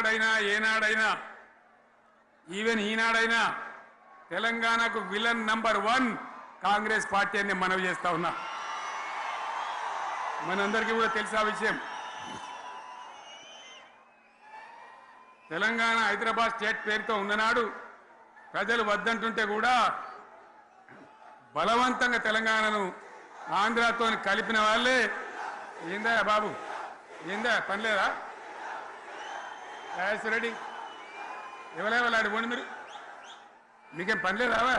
ఎప్పుడైనా ఏనాడైనా ఈవెన్ ఈనాడైనా తెలంగాణకు విలన్ నంబర్ 1 కాంగ్రెస్ పార్టీ అని మనవి చేస్తా ఉన్నా. మనందరికీ కూడా తెలుసా విషయం. తెలంగాణ హైదరాబాద్ స్టేట్ పేరుతో ఉన్ననాడు ప్రజలు వద్దంటుంటే కూడా బలవంతంగా తెలంగాణను ఆంధ్రాతో కలిపిన వాళ్ళే. ఏందా బాబు, ఏందా పని లేదా? రెడ్డి ఎవరెవరు పోండి, మీరు మీకేం పని లేదావా?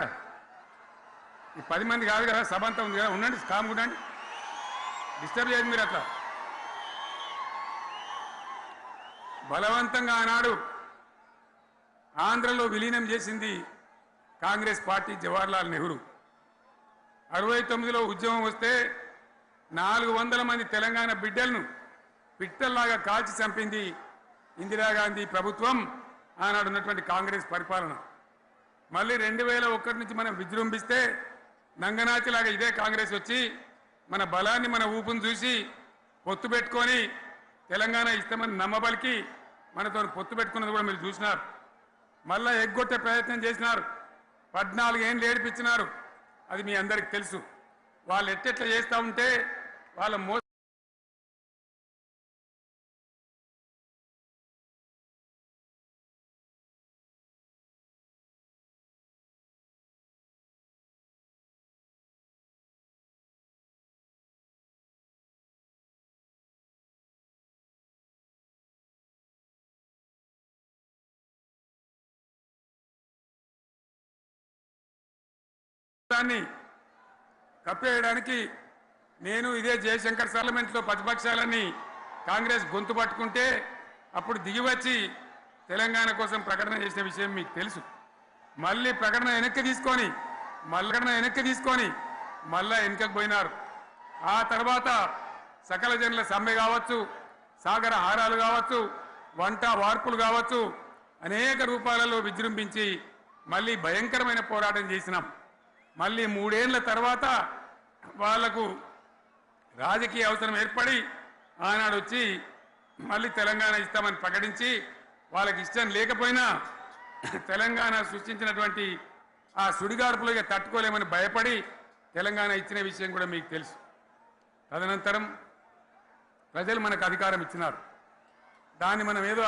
ఈ 10 మంది కాదు కదా, సభ అంతా ఉంది కదా, ఉండండి, కామ్ ఉండండి, డిస్టర్బ్ చేయదు మీరు. అట్లా బలవంతంగా ఆనాడు ఆంధ్రలో విలీనం చేసింది కాంగ్రెస్ పార్టీ, జవహర్లాల్ నెహ్రూ. 69లో ఉద్యమం వస్తే 400 మంది తెలంగాణ బిడ్డలను పిట్టల్లాగా కాల్చి చంపింది ఇందిరాగాంధీ ప్రభుత్వం, ఆనాడు ఉన్నటువంటి కాంగ్రెస్ పరిపాలన. మళ్ళీ 2001 నుంచి మనం విజృంభిస్తే నంగనాచిలాగా ఇదే కాంగ్రెస్ వచ్చి మన బలాన్ని, మన ఊపును చూసి పొత్తు పెట్టుకొని తెలంగాణ ఇస్తామని నమ్మబలికి మనతో పొత్తు పెట్టుకున్నది కూడా మీరు చూసినారు. మళ్ళా ఎగ్గొట్టే ప్రయత్నం చేసినారు, 14 ఏళ్ళు ఏడిపించినారు. అది మీ అందరికి తెలుసు. వాళ్ళు ఎట్టెట్లా చేస్తూ ఉంటే వాళ్ళ దాన్ని కప్పేయడానికి నేను ఇదే జయశంకర్ పార్లమెంట్లో ప్రతిపక్షాలన్నీ కాంగ్రెస్ గొంతు పట్టుకుంటే అప్పుడు దిగివచ్చి తెలంగాణ కోసం ప్రకటన చేసిన విషయం మీకు తెలుసు. మళ్ళీ ప్రకటన వెనక్కి తీసుకొని మళ్ళా వెనకకు పోయినారు. ఆ తర్వాత సకల జనుల సమ్మె కావచ్చు, సాగర హారాలు కావచ్చు, వంట వార్పులు కావచ్చు, అనేక రూపాలలో విజృంభించి మళ్ళీ భయంకరమైన పోరాటం చేసినాం. మళ్ళీ 3 ఏళ్ల తర్వాత వాళ్లకు రాజకీయ అవసరం ఏర్పడి ఆనాడు వచ్చి మళ్ళీ తెలంగాణ ఇస్తామని ప్రకటించి, వాళ్ళకి ఇష్టం లేకపోయినా తెలంగాణ సృష్టించినటువంటి ఆ సుడిగార్పులుగా తట్టుకోలేమని భయపడి తెలంగాణ ఇచ్చిన విషయం కూడా మీకు తెలుసు. తదనంతరం ప్రజలు మనకు అధికారం ఇచ్చినారు. దాన్ని మనం ఏదో